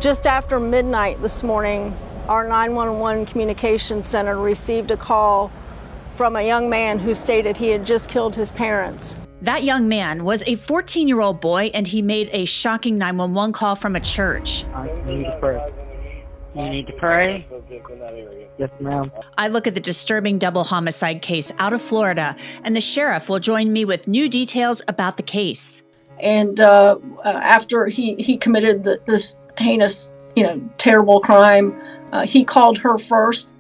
Just after midnight this morning, our 911 communication center received a call from a young man who stated he had just killed his parents. That young man was a 14-year-old boy, and he made a shocking 911 call from a church. I need to pray. You need to pray? Yes, ma'am. I look at the disturbing double homicide case out of Florida, and the sheriff will join me with new details about the case. And after he committed this heinous, terrible crime, he called her first.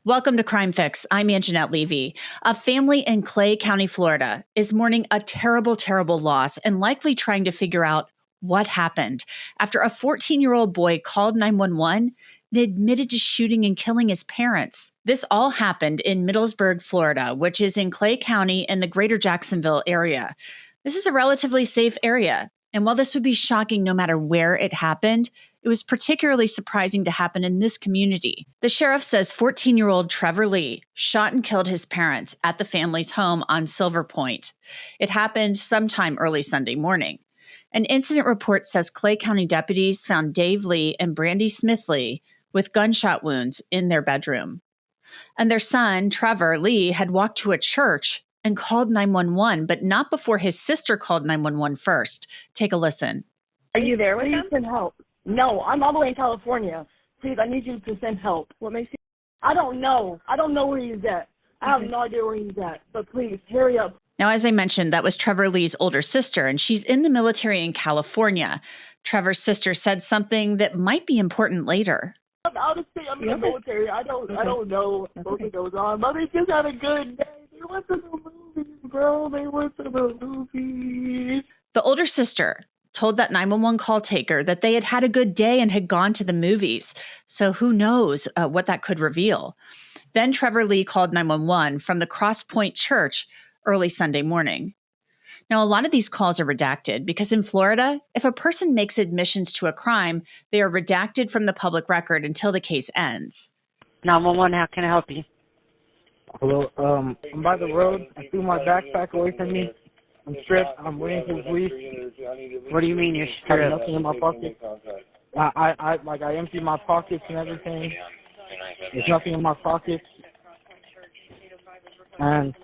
Welcome to Crime Fix. I'm Angenette Levy. A family in Clay County, Florida is mourning a terrible, terrible loss and likely trying to figure out what happened after a 14-year-old boy called 911 and admitted to shooting and killing his parents. This all happened in Middlesburg, Florida, which is in Clay County in the greater Jacksonville area. This is a relatively safe area. And while this would be shocking no matter where it happened, it was particularly surprising to happen in this community. The sheriff says 14-year-old Trevor Lee shot and killed his parents at the family's home on Silver Point. It happened sometime early Sunday morning. An incident report says Clay County deputies found Dave Lee and Brandi Smith Lee with gunshot wounds in their bedroom. And their son, Trevor Lee, had walked to a church and called 911, but not before his sister called 911 first. Take a listen. Are you there with Please him? send help. No, I'm all the way in California. Please, I need you to send help. What makes you? I don't know. I don't know where he's at. I have no idea where he's at. But please, hurry up. Now, as I mentioned, that was Trevor Lee's older sister, and she's in the military in California. Trevor's sister said something that might be important later. Honestly, I'm in the military. I don't know what goes on. But they just had a good day. They went to the movies, bro. They went to the movies. The older sister told that 911 call taker that they had had a good day and had gone to the movies. So who knows what that could reveal. Then Trevor Lee called 911 from the Cross Point Church early Sunday morning. Now, a lot of these calls are redacted because in Florida, if a person makes admissions to a crime, they are redacted from the public record until the case ends. 911, how can I help you? Hello, I'm by the road. I threw my backpack away from me. I'm stripped. I'm waiting for the police. What do you mean you're I have stripped? nothing in my pocket. I emptied my pockets and everything. There's nothing in my pockets. And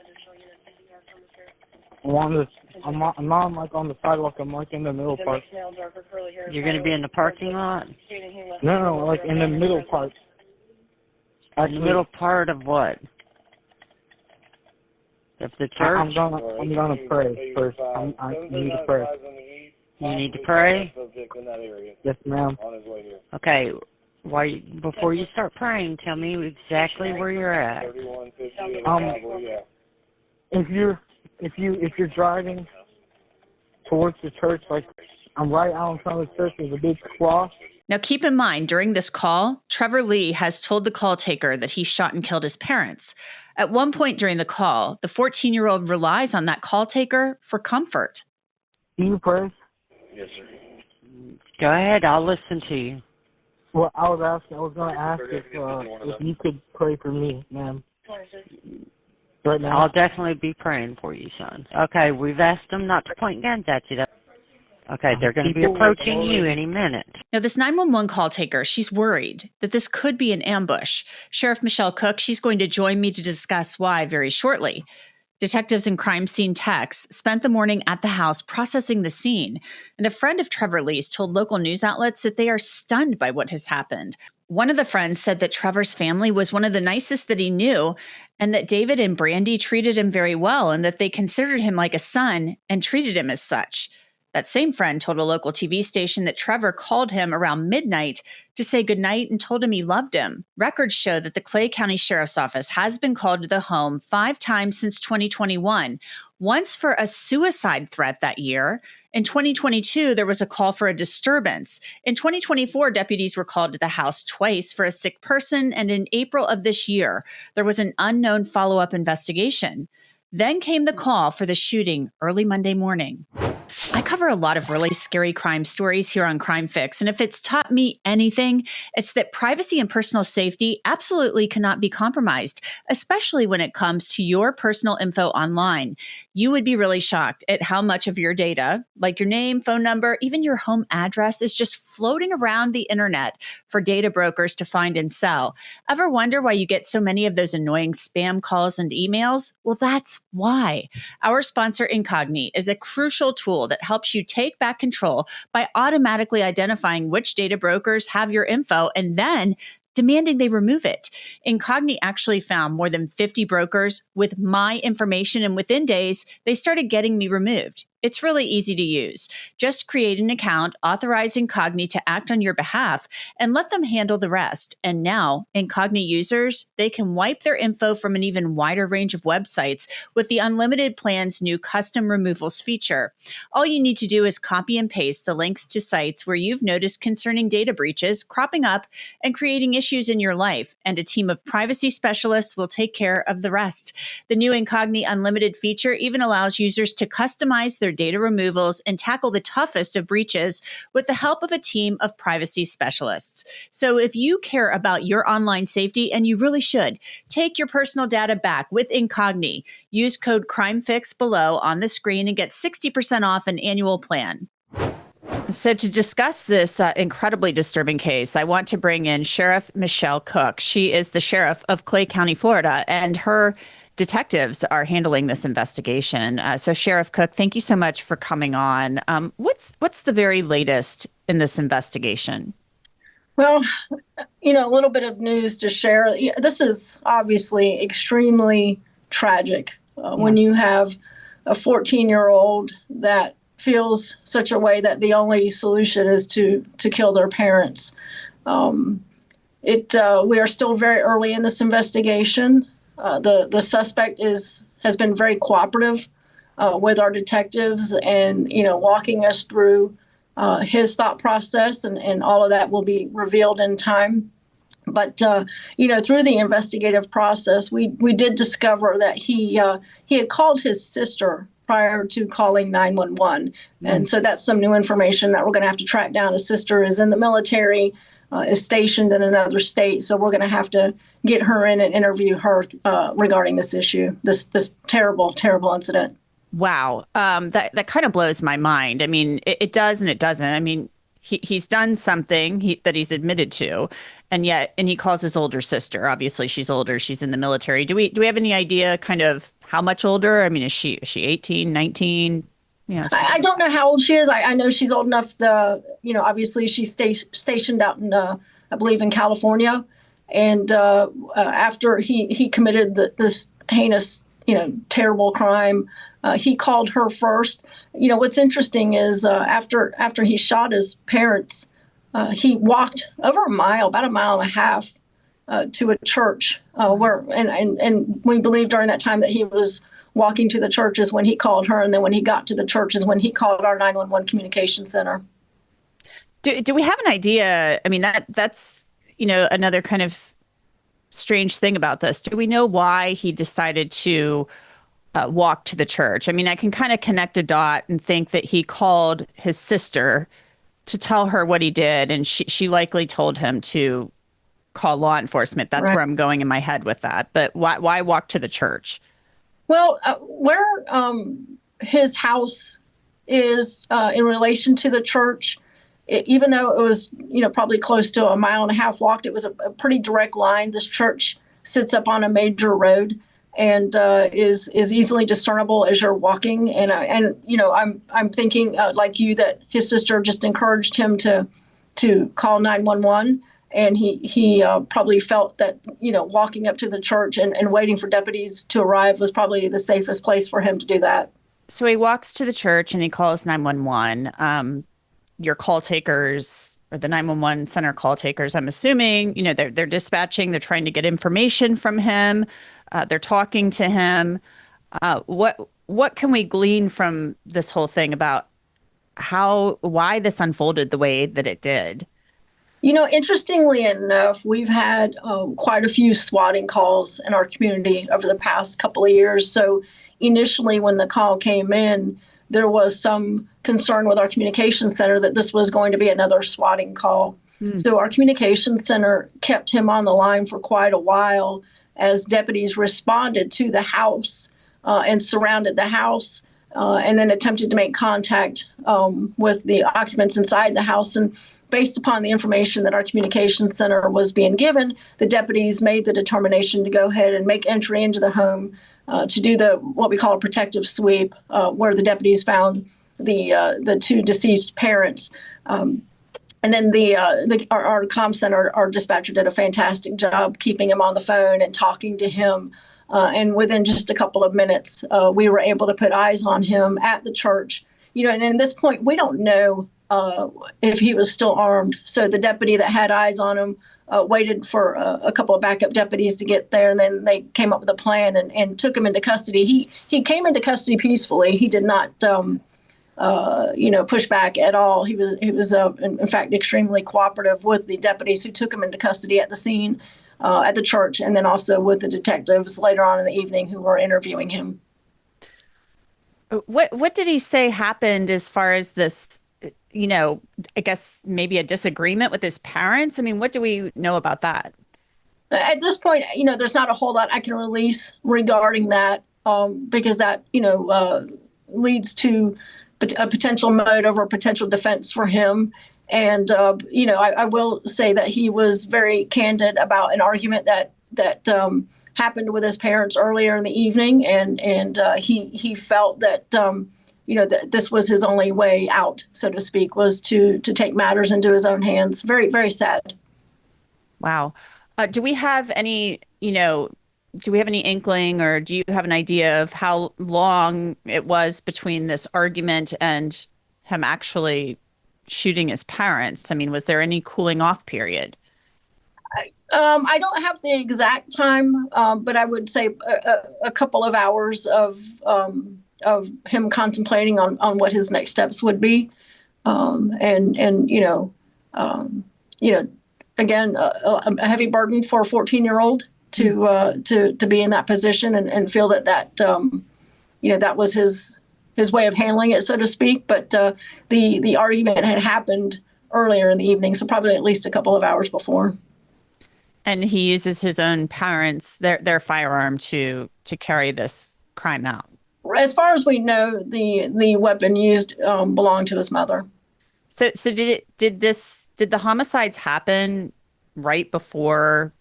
I'm not on the sidewalk. I'm in the middle part. You're going to be in the parking lot? No, in the middle part. In the middle part of what? Of the church? I'm gonna pray first. I need to pray. You need to pray? Yes, ma'am. Okay. Before you start praying, tell me exactly where you're at. If you're driving towards the church, I'm right out in front of the church. There's a big cross. Now, keep in mind, during this call, Trevor Lee has told the call taker that he shot and killed his parents. At one point during the call, the 14-year-old relies on that call taker for comfort. Do you pray? Yes, sir. Go ahead. I'll listen to you. Well, I was going to ask if you could pray for me, ma'am. Right now. I'll definitely be praying for you, son. Okay, we've asked them not to point guns at you. Okay, they're going to be approaching you any minute. Now, this 911 call taker, she's worried that this could be an ambush. Sheriff Michelle Cook, she's going to join me to discuss why very shortly. Detectives and crime scene techs spent the morning at the house processing the scene, and a friend of Trevor Lee's told local news outlets that they are stunned by what has happened. One of the friends said that Trevor's family was one of the nicest that he knew, and that David and Brandi treated him very well, and that they considered him like a son and treated him as such. That same friend told a local TV station that Trevor called him around midnight to say goodnight and told him he loved him. Records show that the Clay County Sheriff's Office has been called to the home 5 times since 2021, once for a suicide threat that year. In 2022, there was a call for a disturbance. In 2024, deputies were called to the house twice for a sick person, and in April of this year, there was an unknown follow-up investigation. Then came the call for the shooting early Monday morning. I cover a lot of really scary crime stories here on Crime Fix, and if it's taught me anything, it's that privacy and personal safety absolutely cannot be compromised, especially when it comes to your personal info online. You would be really shocked at how much of your data, like your name, phone number, even your home address, is just floating around the internet for data brokers to find and sell. Ever wonder why you get so many of those annoying spam calls and emails? Well, that's why. Our sponsor, Incogni, is a crucial tool that helps you take back control by automatically identifying which data brokers have your info and then demanding they remove it. Incogni actually found more than 50 brokers with my information, and within days, they started getting me removed. It's really easy to use. Just create an account, authorize Incogni to act on your behalf, and let them handle the rest. And now, Incogni users, they can wipe their info from an even wider range of websites with the unlimited plan's new custom removals feature. All you need to do is copy and paste the links to sites where you've noticed concerning data breaches cropping up and creating issues in your life, and a team of privacy specialists will take care of the rest. The new Incogni Unlimited feature even allows users to customize their data removals and tackle the toughest of breaches with the help of a team of privacy specialists. So if you care about your online safety, and you really should, take your personal data back with Incogni. Use code CRIMEFIX below on the screen and get 60% off an annual plan. So to discuss this incredibly disturbing case, I want to bring in Sheriff Michelle Cook. She is the sheriff of Clay County, Florida, and her detectives are handling this investigation. So Sheriff Cook, thank you so much for coming on. What's the very latest in this investigation? Well, a little bit of news to share. This is obviously extremely tragic when you have a 14-year-old that feels such a way that the only solution is to kill their parents. We are still very early in this investigation. The suspect has been very cooperative with our detectives, and walking us through his thought process, and all of that will be revealed in time. But through the investigative process, we did discover that he had called his sister prior to calling 911. And so that's some new information that we're going to have to track down. His sister is in the military, is stationed in another state. So we're going to have to get her in and interview her regarding this issue, this terrible, terrible incident. Wow. That kind of blows my mind. I mean, it does and it doesn't. I mean, he's done something that he's admitted to, and he calls his older sister. Obviously, she's older. She's in the military. Do we have any idea kind of how much older? I mean, is she 18, 19? I don't know how old she is. I know she's old enough. Obviously she's stationed out in, I believe, in California. And after he committed this heinous, terrible crime, he called her first. What's interesting is after he shot his parents, he walked over about a mile and a half to a church and we believe during that time that he was walking to the church is when he called her, and then when he got to the church is when he called our 911 communication center. Do we have an idea? I mean, that's another kind of strange thing about this. Do we know why he decided to walk to the church? I mean, I can kind of connect a dot and think that he called his sister to tell her what he did, and she likely told him to call law enforcement. That's right. Where I'm going in my head with that. But why walk to the church? Well, where his house is in relation to the church, even though it was, probably close to a mile and a half walk, it was a pretty direct line. This church sits up on a major road and is easily discernible as you're walking. And I'm thinking like you that his sister just encouraged him to call 911. And he probably felt that, walking up to the church and waiting for deputies to arrive was probably the safest place for him to do that. So he walks to the church and he calls 911. Your call takers, or the 911 center call takers, I'm assuming, they're dispatching, they're trying to get information from him. They're talking to him. What can we glean from this whole thing about why this unfolded the way that it did? Interestingly enough, we've had quite a few swatting calls in our community over the past couple of years. So initially when the call came in, there was some concern with our communication center that this was going to be another swatting call. So our communication center kept him on the line for quite a while as deputies responded to the house and surrounded the house and then attempted to make contact with the occupants inside the house. And based upon the information that our communication center was being given, the deputies made the determination to go ahead and make entry into the home to do what we call a protective sweep, where the deputies found the two deceased parents. And then our comm center, our dispatcher did a fantastic job keeping him on the phone and talking to him. And within just a couple of minutes, we were able to put eyes on him at the church. And at this point, we don't know if he was still armed. So the deputy that had eyes on him waited for a couple of backup deputies to get there, and then they came up with a plan and took him into custody. He came into custody peacefully. He did not push back at all. He was in fact extremely cooperative with the deputies who took him into custody at the scene at the church, and then also with the detectives later on in the evening who were interviewing him. What did he say happened as far as this, I guess maybe a disagreement with his parents? I mean, what do we know about that? At this point, there's not a whole lot I can release regarding that because that, leads to a potential motive or potential defense for him. And, I will say that he was very candid about an argument that happened with his parents earlier in the evening. And he felt that, that this was his only way out, so to speak, was to take matters into his own hands. Very, very sad. Wow. Do we have any inkling, or do you have an idea of how long it was between this argument and him actually shooting his parents? I mean, was there any cooling off period? I don't have the exact time, but I would say a couple of hours of him contemplating on what his next steps would be, again, a heavy burden for a 14-year-old to be in that position and feel that that was his way of handling it, so to speak. But the argument had happened earlier in the evening, so probably at least a couple of hours before. And he uses his own parents, their firearm to carry this crime out. As far as we know, the weapon used belonged to his mother. So did the homicides happen right before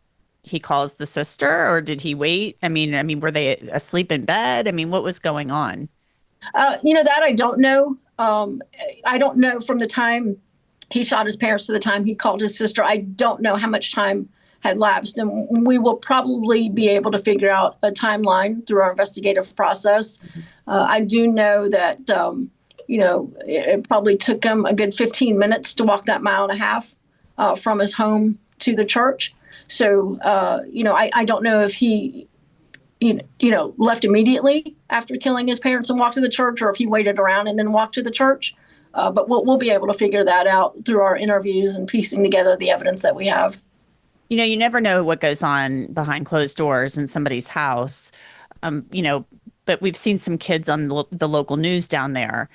he calls the sister, or did he wait? I mean, were they asleep in bed? I mean, what was going on? That I don't know. I don't know from the time he shot his parents to the time he called his sister. I don't know how much time had lapsed, and we will probably be able to figure out a timeline through our investigative process. I do know that, it probably took him a good 15 minutes to walk that mile and a half from his home to the church. So, I don't know if he, left immediately after killing his parents and walked to the church, or if he waited around and then walked to the church. But we'll be able to figure that out through our interviews and piecing together the evidence that we have. You never know what goes on behind closed doors in somebody's house, but we've seen some kids on the local news down there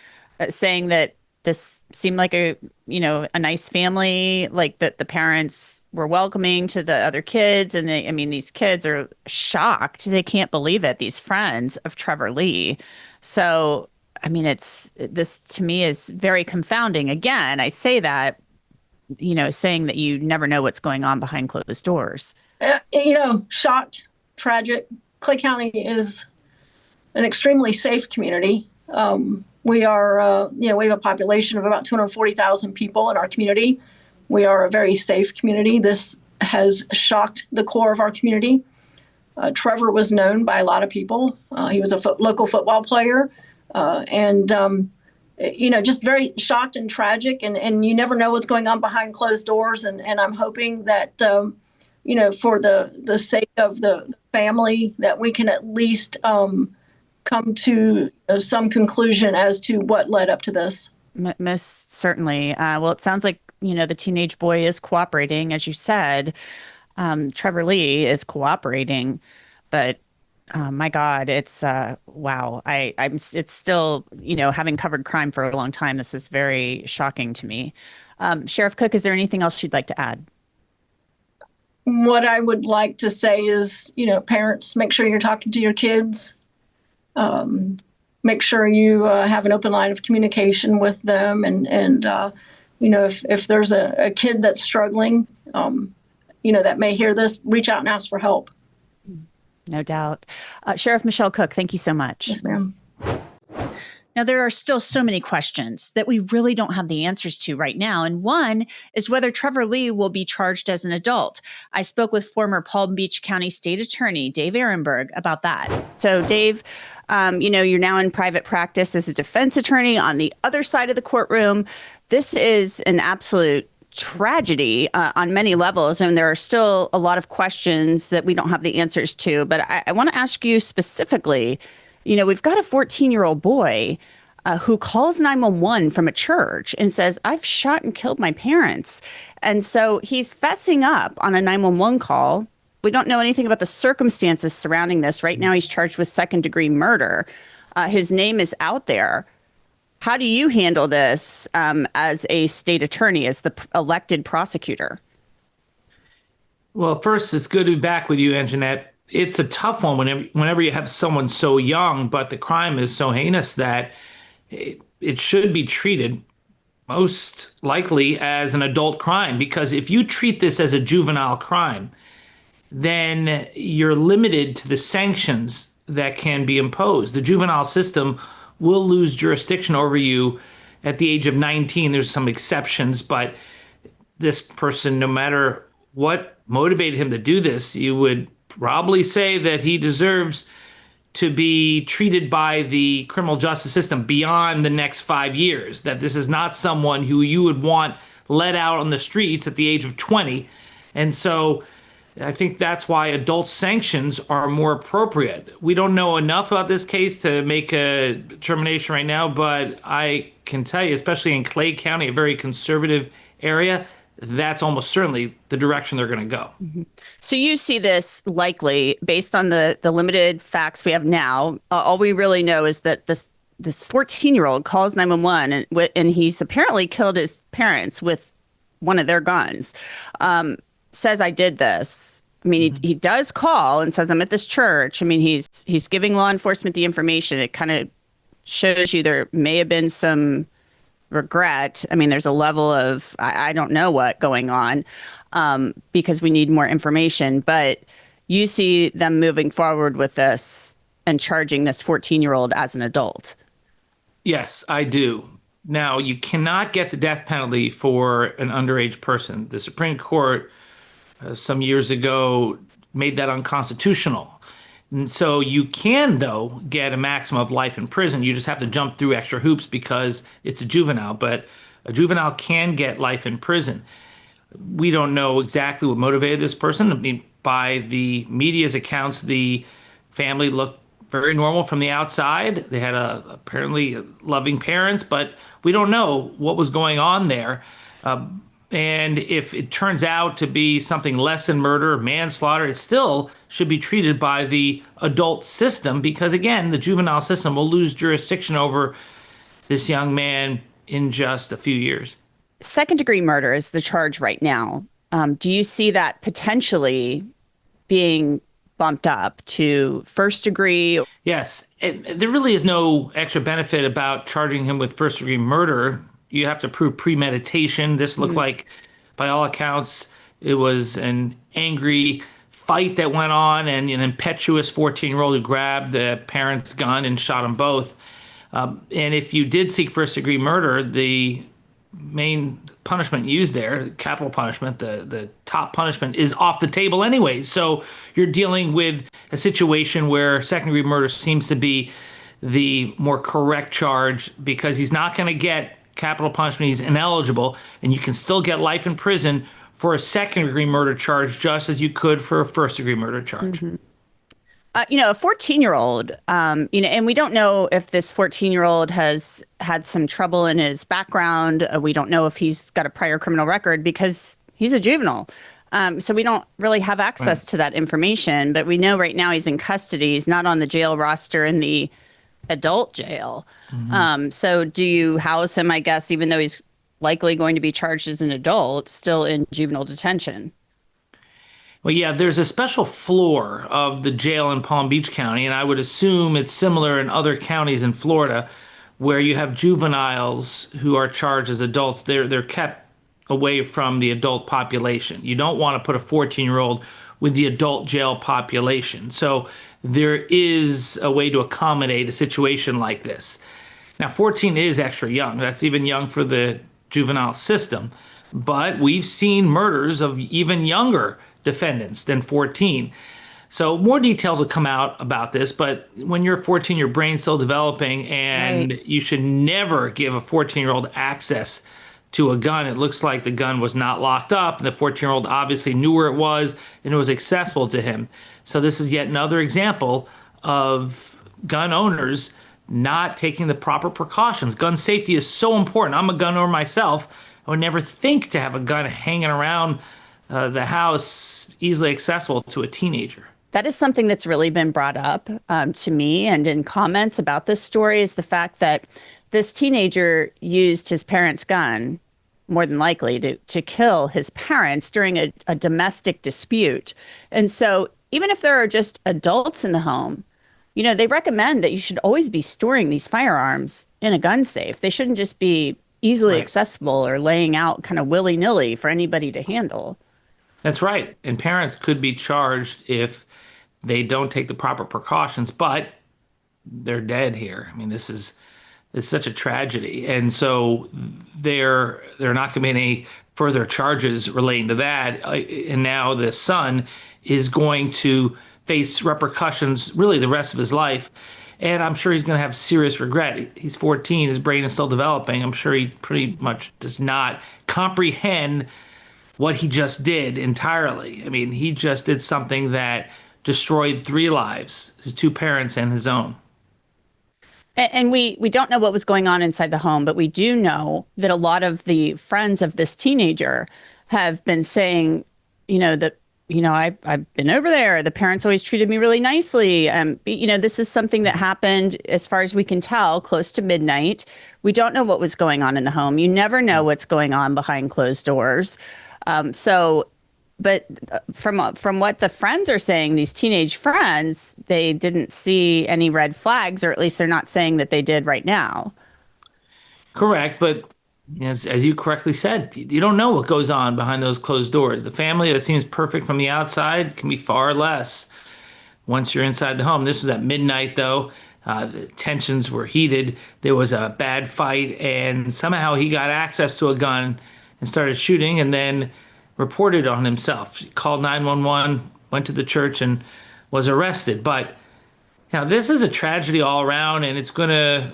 saying that this seemed like a nice family, like that the parents were welcoming to the other kids. And these kids are shocked. They can't believe it. These friends of Trevor Lee. So, this to me is very confounding. Again, I say that, saying that you never know what's going on behind closed doors. Shocked, tragic. Clay County is an extremely safe community. We are, we have a population of about 240,000 people in our community. We are a very safe community. This has shocked the core of our community. Trevor was known by a lot of people. He was a local football player, just very shocked and tragic. And you never know what's going on behind closed doors. And I'm hoping that, for the sake of the family, that we can at least come to some conclusion as to what led up to this. Most certainly. Well, it sounds like, the teenage boy is cooperating, as you said. Trevor Lee is cooperating, but My God, it's wow. It's still, having covered crime for a long time, this is very shocking to me. Sheriff Cook, is there anything else you'd like to add? What I would like to say is, parents, make sure you're talking to your kids. Make sure you have an open line of communication with them. And if there's a kid that's struggling, that may hear this, reach out and ask for help. No doubt. Sheriff Michelle Cook, thank you so much. Yes, ma'am. Now, there are still so many questions that we really don't have the answers to right now. And one is whether Trevor Lee will be charged as an adult. I spoke with former Palm Beach County State Attorney Dave Ehrenberg about that. So, Dave, you're now in private practice as a defense attorney on the other side of the courtroom. This is an absolute tragedy on many levels, and there are still a lot of questions that we don't have the answers to. But I want to ask you specifically, we've got a 14-year-old boy who calls 911 from a church and says, I've shot and killed my parents. And so he's fessing up on a 911 call. We don't know anything about the circumstances surrounding this. Right now, he's charged with second-degree murder. His name is out there. How do you handle this as a state attorney, as the elected prosecutor? Well, first, it's good to be back with you, Angenette. It's a tough one whenever you have someone so young, but the crime is so heinous that it should be treated most likely as an adult crime. Because if you treat this as a juvenile crime, then you're limited to the sanctions that can be imposed. The juvenile system will lose jurisdiction over you at the age of 19. There's some exceptions, but this person, no matter what motivated him to do this, you would probably say that he deserves to be treated by the criminal justice system beyond the next 5 years, that this is not someone who you would want let out on the streets at the age of 20. And so I think that's why adult sanctions are more appropriate. We don't know enough about this case to make a determination right now, but I can tell you, especially in Clay County, a very conservative area, that's almost certainly the direction they're going to go. Mm-hmm. So you see this likely, based on the limited facts we have now, all we really know is that this 14-year-old calls 911 and he's apparently killed his parents with one of their guns. Says, I did this. I mean, he does call and says, I'm at this church. I mean, he's giving law enforcement the information. It kind of shows you there may have been some regret. I mean, there's a level of, I don't know what going on because we need more information. But you see them moving forward with this and charging this 14-year-old as an adult. Yes, I do. Now, you cannot get the death penalty for an underage person. The Supreme Court some years ago made that unconstitutional. And so you can, though, get a maximum of life in prison. You just have to jump through extra hoops because it's a juvenile. But a juvenile can get life in prison. We don't know exactly what motivated this person. I mean, by the media's accounts, the family looked very normal from the outside. They had apparently loving parents, but we don't know what was going on there. And if it turns out to be something less than murder, manslaughter, it still should be treated by the adult system because, again, the juvenile system will lose jurisdiction over this young man in just a few years. Second-degree murder is the charge right now. Do you see that potentially being bumped up to first degree? Yes. There really is no extra benefit about charging him with first-degree murder. You have to prove premeditation. This looked like, by all accounts, it was an angry fight that went on and an impetuous 14-year-old who grabbed the parents' gun and shot them both. And if you did seek first-degree murder, the main punishment used there, capital punishment, the top punishment is off the table anyway. So you're dealing with a situation where second-degree murder seems to be the more correct charge because he's not going to get capital punishment. He's ineligible, and you can still get life in prison for a second-degree murder charge just as you could for a first-degree murder charge. Mm-hmm. A 14-year-old, and we don't know if this 14-year-old has had some trouble in his background. We don't know if he's got a prior criminal record because he's a juvenile. So we don't really have access to that information, but we know right now he's in custody. He's not on the jail roster in the adult jail. So do you house him, I guess, even though he's likely going to be charged as an adult, still in juvenile detention? Well, yeah, there's a special floor of the jail in Palm Beach County, and I would assume it's similar in other counties in Florida where you have juveniles who are charged as adults. They're kept away from the adult population. You don't want to put a 14-year-old with the adult jail population. So there is a way to accommodate a situation like this. Now, 14 is extra young. That's even young for the juvenile system. But we've seen murders of even younger defendants than 14. So more details will come out about this, but when you're 14, your brain's still developing, and you should never give a 14-year-old access to a gun. It looks like the gun was not locked up, and the 14-year-old obviously knew where it was, and it was accessible to him. So this is yet another example of gun owners not taking the proper precautions. Gun safety is so important. I'm a gun owner myself. I would never think to have a gun hanging around the house easily accessible to a teenager. That is something that's really been brought up to me and in comments about this story, is the fact that this teenager used his parents' gun, more than likely, to kill his parents during a domestic dispute. And so even if there are just adults in the home, you know, they recommend that you should always be storing these firearms in a gun safe. They shouldn't just be easily accessible or laying out kind of willy-nilly for anybody to handle. That's right. And parents could be charged if they don't take the proper precautions, but they're dead here. I mean, it's such a tragedy. And so there are not going to be any further charges relating to that. And now the son is going to face repercussions really the rest of his life. And I'm sure he's going to have serious regret. He's 14. His brain is still developing. I'm sure he pretty much does not comprehend what he just did entirely. I mean, he just did something that destroyed 3 lives, his 2 parents and his own. And we don't know what was going on inside the home, but we do know that a lot of the friends of this teenager have been saying, I've been over there. The parents always treated me really nicely. This is something that happened, as far as we can tell, close to midnight. We don't know what was going on in the home. You never know what's going on behind closed doors. But from what the friends are saying, these teenage friends, they didn't see any red flags, or at least they're not saying that they did right now. Correct. But as you correctly said, you don't know what goes on behind those closed doors. The family that seems perfect from the outside can be far less once you're inside the home. This was at midnight, though. The tensions were heated. There was a bad fight, and somehow he got access to a gun and started shooting, and then reported on himself. He called 911, went to the church, and was arrested. But this is a tragedy all around, and it's going to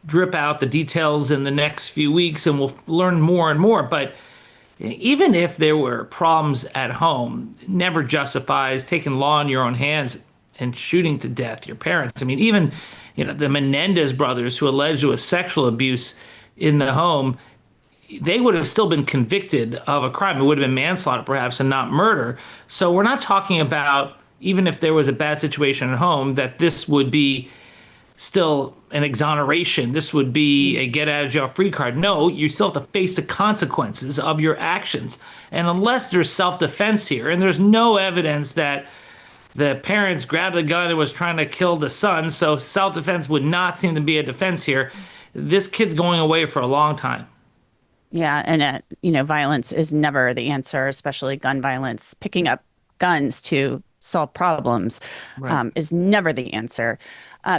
drip out the details in the next few weeks, and we'll learn more and more. But even if there were problems at home, it never justifies taking law in your own hands and shooting to death your parents. I mean, even the Menendez brothers, who alleged it was sexual abuse in the home, they would have still been convicted of a crime. It would have been manslaughter, perhaps, and not murder. So we're not talking about, even if there was a bad situation at home, that this would be still an exoneration. This would be a get-out-of-jail-free card. No, you still have to face the consequences of your actions. And unless there's self-defense here, and there's no evidence that the parents grabbed the gun and was trying to kill the son, so self-defense would not seem to be a defense here, this kid's going away for a long time. Yeah, and violence is never the answer, especially gun violence. Picking up guns to solve problems is never the answer.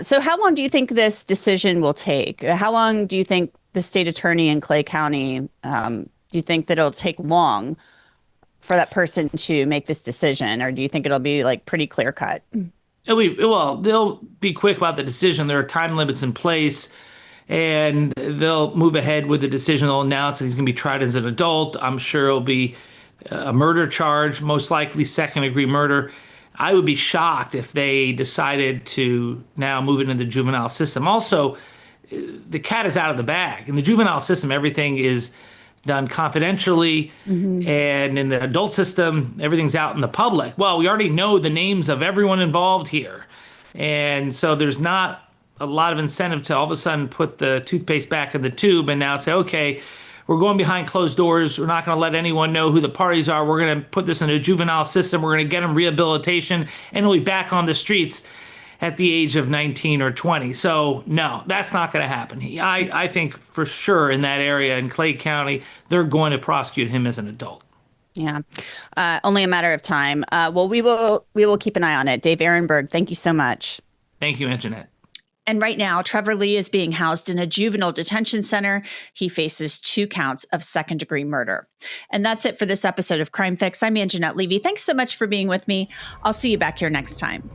So how long do you think this decision will take? How long do you think the state attorney in Clay County, do you think that it'll take long for that person to make this decision? Or do you think it'll be pretty clear cut? They'll be quick about the decision. There are time limits in place. And they'll move ahead with the decision. They'll announce that he's going to be tried as an adult. I'm sure it'll be a murder charge, most likely second-degree murder. I would be shocked if they decided to now move it into the juvenile system. Also, the cat is out of the bag. In the juvenile system, everything is done confidentially, and in the adult system, everything's out in the public. Well, we already know the names of everyone involved here. And so there's not a lot of incentive to all of a sudden put the toothpaste back in the tube and now say, okay, we're going behind closed doors. We're not going to let anyone know who the parties are. We're going to put this in a juvenile system. We're going to get them rehabilitation, and he'll be back on the streets at the age of 19 or 20. So no, that's not going to happen. I think for sure in that area in Clay County, they're going to prosecute him as an adult. Yeah. Only a matter of time. Well, we will keep an eye on it. Dave Ehrenberg, thank you so much. Thank you, Angenette. And right now, Trevor Lee is being housed in a juvenile detention center. He faces 2 counts of second-degree murder. And that's it for this episode of Crime Fix. I'm Angenette Levy. Thanks so much for being with me. I'll see you back here next time.